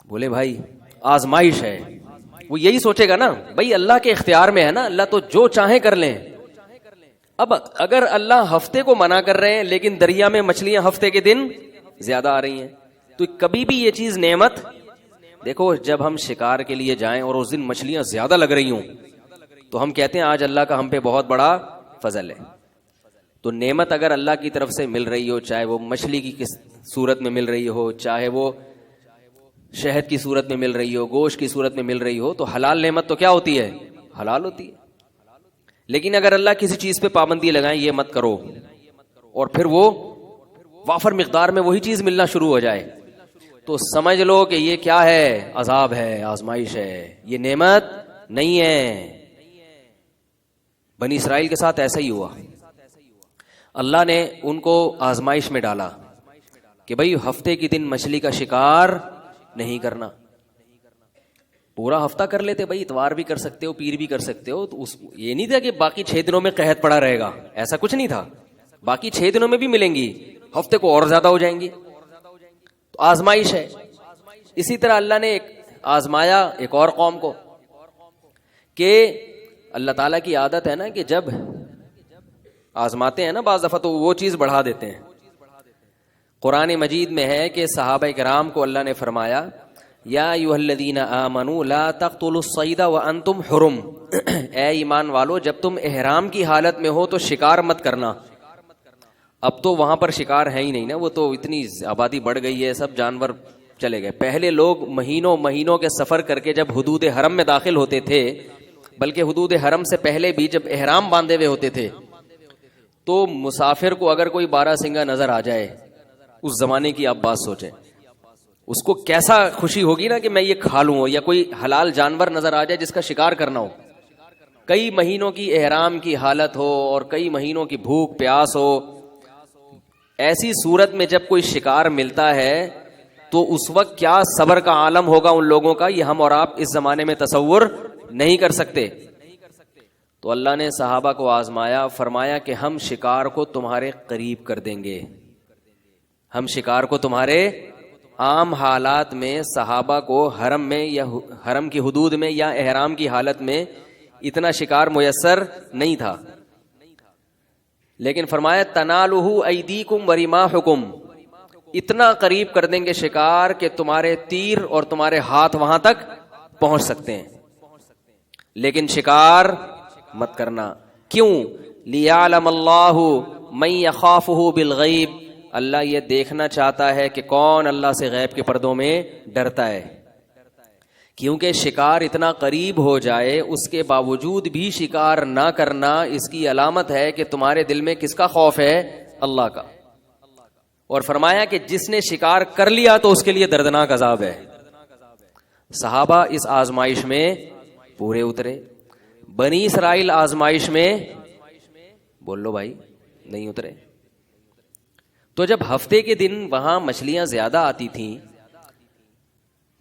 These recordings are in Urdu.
بولے بھائی آزمائش ہے. وہ یہی سوچے گا نا بھائی اللہ کے اختیار میں ہے نا, اللہ تو جو چاہیں کر لیں. اب اگر اللہ ہفتے کو منع کر رہے ہیں لیکن دریا میں مچھلیاں ہفتے کے دن زیادہ آ رہی ہیں, تو کبھی بھی یہ چیز نعمت. دیکھو جب ہم شکار کے لیے جائیں اور اس دن مچھلیاں زیادہ لگ رہی ہوں تو ہم کہتے ہیں آج اللہ کا ہم پہ بہت بڑا فضل ہے. تو نعمت اگر اللہ کی طرف سے مل رہی ہو, چاہے وہ مچھلی کی کس صورت میں مل رہی ہو, چاہے وہ شہد کی صورت میں مل رہی ہو, گوشت کی صورت میں مل رہی ہو, تو حلال نعمت تو کیا ہوتی ہے؟ حلال ہوتی ہے. لیکن اگر اللہ کسی چیز پہ پابندی لگائیں یہ مت کرو, اور پھر وہ وافر مقدار میں وہی چیز ملنا شروع ہو جائے, تو سمجھ لو کہ یہ کیا ہے؟ عذاب ہے, آزمائش ہے, یہ نعمت نہیں ہے. بنی اسرائیل کے ساتھ ایسا ہی ہوا. اللہ نے ان کو آزمائش میں ڈالا کہ بھئی ہفتے کی دن مچھلی کا شکار نہیں کرنا. پورا ہفتہ کر لیتے بھائی, اتوار بھی کر سکتے ہو, پیر بھی کر سکتے ہو. تو یہ نہیں تھا کہ باقی 6 دنوں میں قحط پڑا رہے گا, ایسا کچھ نہیں تھا. باقی 6 دنوں میں بھی ملیں گی, ہفتے کو اور زیادہ ہو جائیں گی. تو آزمائش ہے. اسی طرح اللہ نے ایک آزمایا ایک اور قوم کو کہ اللہ تعالیٰ کی عادت ہے نا کہ جب آزماتے ہیں نا بعض دفعہ تو وہ چیز بڑھا دیتے ہیں. قرآن مجید میں ہے کہ صحابہ کرام کو اللہ نے فرمایا یا ایھا الذین آمنوا لا تقتلوا الصید وانتم حرم, اے ایمان والو جب تم احرام کی حالت میں ہو تو شکار مت کرنا. اب تو وہاں پر شکار ہے ہی نہیں نا, وہ تو اتنی آبادی بڑھ گئی ہے, سب جانور چلے گئے. پہلے لوگ مہینوں مہینوں کے سفر کر کے جب حدود حرم میں داخل ہوتے تھے, بلکہ حدود حرم سے پہلے بھی جب احرام باندھے ہوئے ہوتے تھے, تو مسافر کو اگر کوئی 12 سنگا نظر آ جائے, اس زمانے کی آپ بات سوچیں, اس کو کیسا خوشی ہوگی نا کہ میں یہ کھا لوں, یا کوئی حلال جانور نظر آ جائے جس کا شکار کرنا ہو. کئی مہینوں کی احرام کی حالت ہو اور کئی مہینوں کی بھوک پیاس ہو, ایسی صورت میں جب کوئی شکار ملتا ہے تو اس وقت کیا صبر کا عالم ہوگا ان لوگوں کا, یہ ہم اور آپ اس زمانے میں تصور نہیں کر سکتے. تو اللہ نے صحابہ کو آزمایا, فرمایا کہ ہم شکار کو تمہارے قریب کر دیں گے. ہم شکار کو تمہارے عام حالات میں صحابہ کو حرم میں یا حرم کی حدود میں یا احرام کی حالت میں اتنا شکار میسر نہیں تھا, لیکن فرمایا تنالہ ایدیکم ورماحکم, اتنا قریب کر دیں گے شکار کہ تمہارے تیر اور تمہارے ہاتھ وہاں تک پہنچ سکتے ہیں, لیکن شکار مت کرنا. کیوں؟ لیعلم اللہ من یخافہ بالغیب, اللہ یہ دیکھنا چاہتا ہے کہ کون اللہ سے غیب کے پردوں میں ڈرتا ہے. کیونکہ شکار اتنا قریب ہو جائے اس کے باوجود بھی شکار نہ کرنا, اس کی علامت ہے کہ تمہارے دل میں کس کا خوف ہے؟ اللہ کا. اور فرمایا کہ جس نے شکار کر لیا تو اس کے لیے دردناک عذاب ہے. صحابہ اس آزمائش میں پورے اترے, بنی اسرائیل آزمائش میں بول لو بھائی نہیں اترے. تو جب ہفتے کے دن وہاں مچھلیاں زیادہ آتی تھیں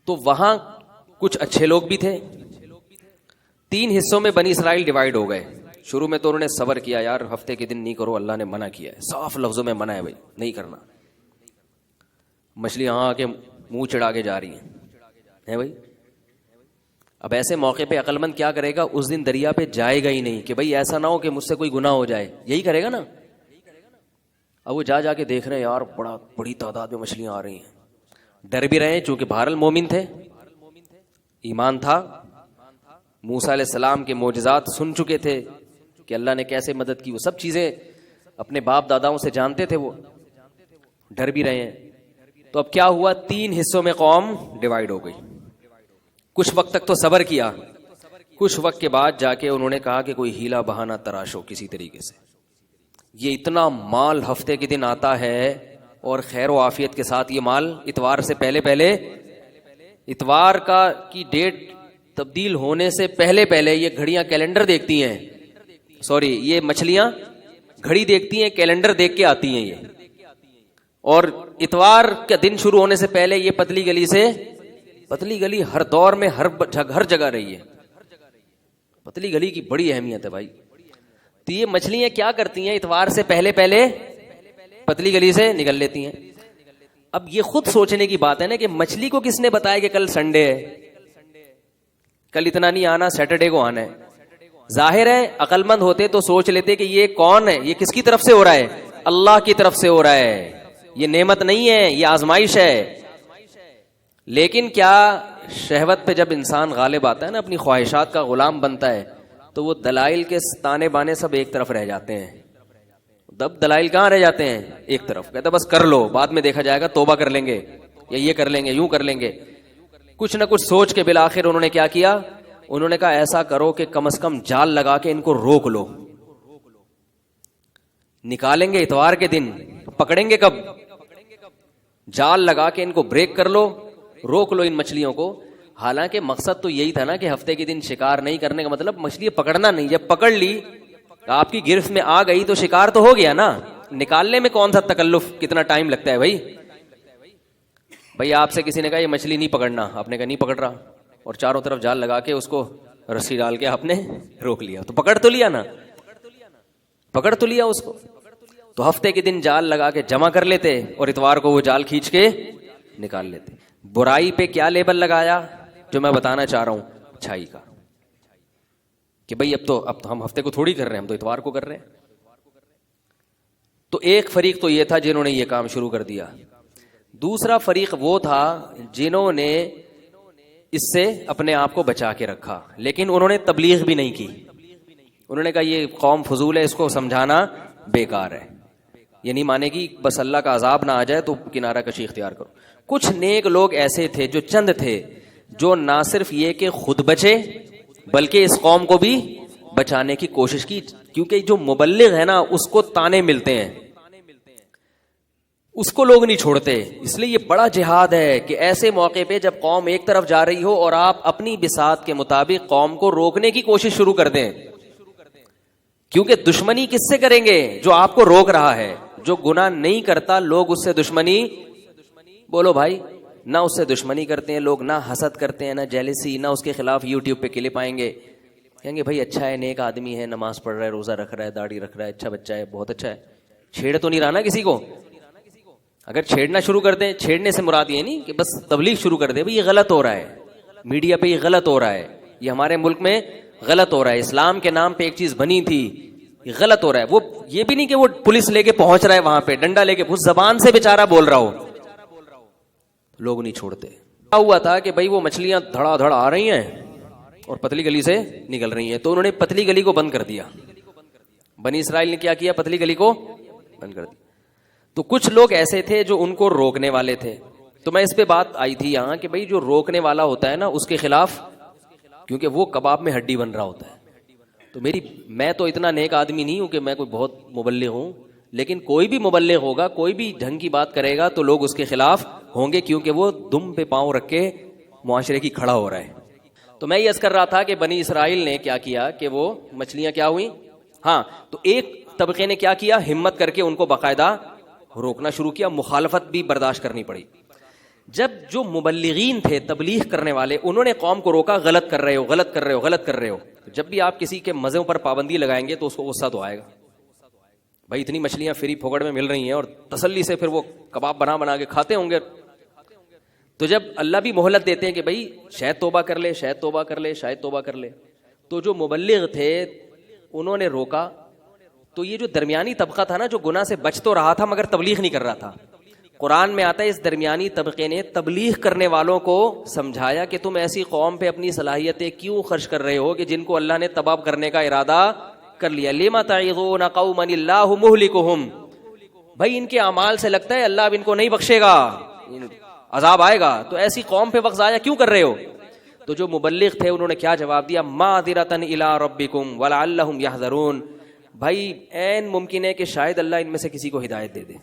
تو وہاں کچھ اچھے لوگ بھی تھے. 3 حصوں میں بنی اسرائیل ڈیوائیڈ ہو گئے. شروع میں تو انہوں نے صبر کیا, یار ہفتے کے دن نہیں کرو, اللہ نے منع کیا ہے, صاف لفظوں میں منع ہے بھائی نہیں کرنا. مچھلی یہاں آ کے منہ چڑھا کے جا رہی ہیں بھائی. اب ایسے موقع پہ عقل مند کیا کرے گا؟ اس دن دریا پہ جائے گا ہی نہیں کہ بھائی ایسا نہ ہو کہ مجھ سے کوئی گناہ ہو جائے, یہی کرے گا نا. اب وہ جا کے دیکھ رہے ہیں یار بڑی تعداد میں مچھلیاں آ رہی ہیں, ڈر بھی رہے ہیں چونکہ بہرحال مومن تھے, ایمان تھا, موسیٰ علیہ السلام کے معجزات سن چکے تھے کہ اللہ نے کیسے مدد کی, وہ سب چیزیں اپنے باپ داداؤں سے جانتے تھے, وہ ڈر بھی رہے ہیں. تو اب کیا ہوا, 3 حصوں میں قوم ڈیوائیڈ ہو گئی. کچھ وقت تک تو صبر کیا, کچھ وقت کے بعد جا کے انہوں نے کہا کہ کوئی ہیلا بہانہ تراشو کسی طریقے سے. یہ اتنا مال ہفتے کے دن آتا ہے اور خیر و عافیت کے ساتھ, یہ مال اتوار سے پہلے اتوار کی ڈیٹ تبدیل ہونے سے پہلے یہ گھڑیاں کیلنڈر دیکھتی ہیں, یہ مچھلیاں گھڑی دیکھتی ہیں, کیلنڈر دیکھ کے آتی ہیں یہ. اور اتوار کا دن شروع ہونے سے پہلے یہ پتلی گلی ہر دور میں ہر جگہ رہی ہے. پتلی گلی کی بڑی اہمیت ہے بھائی. تو یہ مچھلیاں کیا کرتی ہیں, اتوار سے پہلے پتلی گلی سے نکل لیتی ہیں. اب یہ خود سوچنے کی بات ہے نا کہ مچھلی کو کس نے بتایا کہ کل سنڈے ہے، کل اتنا نہیں آنا، سیٹرڈے کو آنا ہے؟ ظاہر ہے عقل مند ہوتے تو سوچ لیتے کہ یہ کون ہے، یہ کس کی طرف سے ہو رہا ہے؟ اللہ کی طرف سے ہو رہا ہے، یہ نعمت نہیں ہے، یہ آزمائش ہے۔ لیکن کیا شہوت پہ جب انسان غالب آتا ہے نا، اپنی خواہشات کا غلام بنتا ہے، تو وہ دلائل کے تانے بانے سب ایک طرف رہ جاتے ہیں۔ دب دلائل کہاں رہ جاتے ہیں؟ ایک طرف، کہتا بس کر لو، بعد میں دیکھا جائے گا، توبہ کر لیں گے، یا یہ کر لیں گے، یوں کر لیں گے۔ کچھ نہ کچھ سوچ کے بالآخر انہوں نے کیا کیا؟ انہوں نے کہا ایسا کرو کہ کم از کم جال لگا کے ان کو روک لو، نکالیں گے اتوار کے دن، پکڑیں گے کب؟ جال لگا کے ان کو بریک کر لو، روک لو ان مچھلیوں کو۔ حالانکہ مقصد تو یہی تھا نا کہ ہفتے کے دن شکار نہیں کرنے کا مطلب مچھلی پکڑنا نہیں، جب پکڑ لی آپ کی گرفت میں آ گئی تو شکار تو ہو گیا نا، نکالنے میں کون سا تکلف، کتنا ٹائم لگتا ہے بھائی آپ سے کسی نے کہا یہ مچھلی نہیں پکڑنا، آپ نے کہا نہیں پکڑ رہا، اور چاروں طرف جال لگا کے اس کو رسی ڈال کے آپ نے روک لیا، تو پکڑ تو لیا نا، پکڑ تو لیا اس کو۔ تو ہفتے کے دن جال لگا کے جمع کر لیتے اور اتوار کو وہ جال کھینچ کے نکال لیتے۔ برائی پہ کیا لیبل لگایا جو میں بتانا چاہ رہا ہوں؟ اچھائی کا، کہ بھئی اب تو ہم ہفتے کو تھوڑی کر رہے ہیں، ہم تو اتوار کو کر رہے ہیں۔ تو ایک فریق تو یہ تھا جنہوں نے یہ کام شروع کر دیا، دوسرا فریق وہ تھا جنہوں نے اس سے اپنے آپ کو بچا کے رکھا، لیکن انہوں نے تبلیغ بھی نہیں کی۔ انہوں نے کہا یہ قوم فضول ہے، اس کو سمجھانا بیکار ہے، یہ نہیں مانے گی، بس اللہ کا عذاب نہ آ جائے تو کنارہ کشی اختیار کرو۔ کچھ نیک لوگ ایسے تھے جو چند تھے، جو نہ صرف یہ کہ خود بچے بلکہ اس قوم کو بھی بچانے کی کوشش کی، کیونکہ جو مبلغ ہے نا اس کو تانے ملتے ہیں، اس کو لوگ نہیں چھوڑتے۔ اس لیے یہ بڑا جہاد ہے کہ ایسے موقع پہ جب قوم ایک طرف جا رہی ہو اور آپ اپنی بساط کے مطابق قوم کو روکنے کی کوشش شروع کر دیں، کیونکہ دشمنی کس سے کریں گے؟ جو آپ کو روک رہا ہے۔ جو گناہ نہیں کرتا لوگ اس سے دشمنی، بولو بھائی، نہ اس سے دشمنی کرتے ہیں لوگ، نہ حسد کرتے ہیں، نہ جیلسی، نہ اس کے خلاف یوٹیوب پہ کلپ آئیں گے، کہیں گے بھائی اچھا ہے، نیک آدمی ہے، نماز پڑھ رہا ہے، روزہ رکھ رہا ہے، داڑھی رکھ رہا ہے، اچھا بچہ ہے، بہت اچھا ہے۔ چھیڑ تو نہیں رہا نا کسی کو؟ اگر چھیڑنا شروع کر دیں، چھیڑنے سے مراد یہ نہیں کہ بس تبلیغ شروع کر دیں، بھئی یہ غلط ہو رہا ہے، میڈیا پہ یہ غلط ہو رہا ہے، یہ ہمارے ملک میں غلط ہو رہا ہے، اسلام کے نام پہ ایک چیز بنی تھی، یہ غلط ہو رہا ہے۔ وہ یہ بھی نہیں کہ وہ پولیس لے کے پہنچ رہا ہے وہاں پہ، ڈنڈا لے کے، اس زبان سے بیچارہ بول رہا ہو، لوگ نہیں چھوڑتے۔ کیا ہوا تھا کہ بھئی وہ مچھلیاں دھڑا دھڑ آ رہی ہیں اور پتلی گلی سے نکل رہی ہیں، تو انہوں نے پتلی گلی کو بند کر دیا۔ بنی اسرائیل نے کیا کیا؟ پتلی گلی کو بند کر دیا۔ تو کچھ لوگ ایسے تھے جو ان کو روکنے والے تھے۔ تو میں اس پہ بات آئی تھی یہاں کہ بھئی جو روکنے والا ہوتا ہے نا اس کے خلاف، کیونکہ وہ کباب میں ہڈی بن رہا ہوتا ہے۔ تو میں تو اتنا نیک آدمی نہیں ہوں کہ میں کوئی بہت مبلغ ہوں، لیکن کوئی بھی مبلغ ہوگا، کوئی بھی ڈھنگ کی بات کرے گا تو لوگ اس کے خلاف ہوں گے، کیونکہ وہ دم پہ پاؤں رکھ کے معاشرے کی کھڑا ہو رہا ہے۔ تو میں یہ عرض کر رہا تھا کہ بنی اسرائیل نے کیا کیا کہ وہ مچھلیاں کیا ہوئیں، ہاں، تو ایک طبقے نے کیا کیا، ہمت کر کے ان کو باقاعدہ روکنا شروع کیا، مخالفت بھی برداشت کرنی پڑی۔ جب جو مبلغین تھے، تبلیغ کرنے والے، انہوں نے قوم کو روکا، غلط کر رہے ہو، غلط کر رہے ہو، غلط کر رہے ہو۔ جب بھی آپ کسی کے مزوں پر پابندی لگائیں گے تو اس کو غصہ تو آئے گا، بھائی اتنی مچھلیاں فری پھوکڑ میں مل رہی ہیں اور تسلی سے پھر وہ کباب بنا بنا کے کھاتے ہوں گے۔ تو جب اللہ بھی مہلت دیتے ہیں کہ بھئی شاید توبہ کر لے، شاید توبہ کر لے، شاید توبہ کر لے، تو جو مبلغ تھے انہوں نے روکا۔ تو یہ جو درمیانی طبقہ تھا نا، جو گناہ سے بچ تو رہا تھا مگر تبلیغ نہیں کر رہا تھا، قرآن میں آتا ہے اس درمیانی طبقے نے تبلیغ کرنے والوں کو سمجھایا کہ تم ایسی قوم پہ اپنی صلاحیتیں کیوں خرچ کر رہے ہو کہ جن کو اللہ نے تباہ کرنے کا ارادہ کر لیا۔ لِمَ تَعِظُونَ قَوْمًا اللَّهُ مُهْلِكُهُمْ، بھائی ان کے اعمال سے لگتا ہے اللہ اب ان کو نہیں بخشے گا، عذاب آئے گا، تو ایسی قوم پہ وقت ضائع کیوں کر رہے ہو؟ تو جو مبلغ تھے انہوں نے کیا جواب دیا، مَعْذِرَةً إِلَىٰ رَبِّكُمْ وَلَعَلَّهُمْ يَحْذَرُونَ، بھائی عین ممکن ہے کہ شاید اللہ ان میں سے کسی کو ہدایت دے دے۔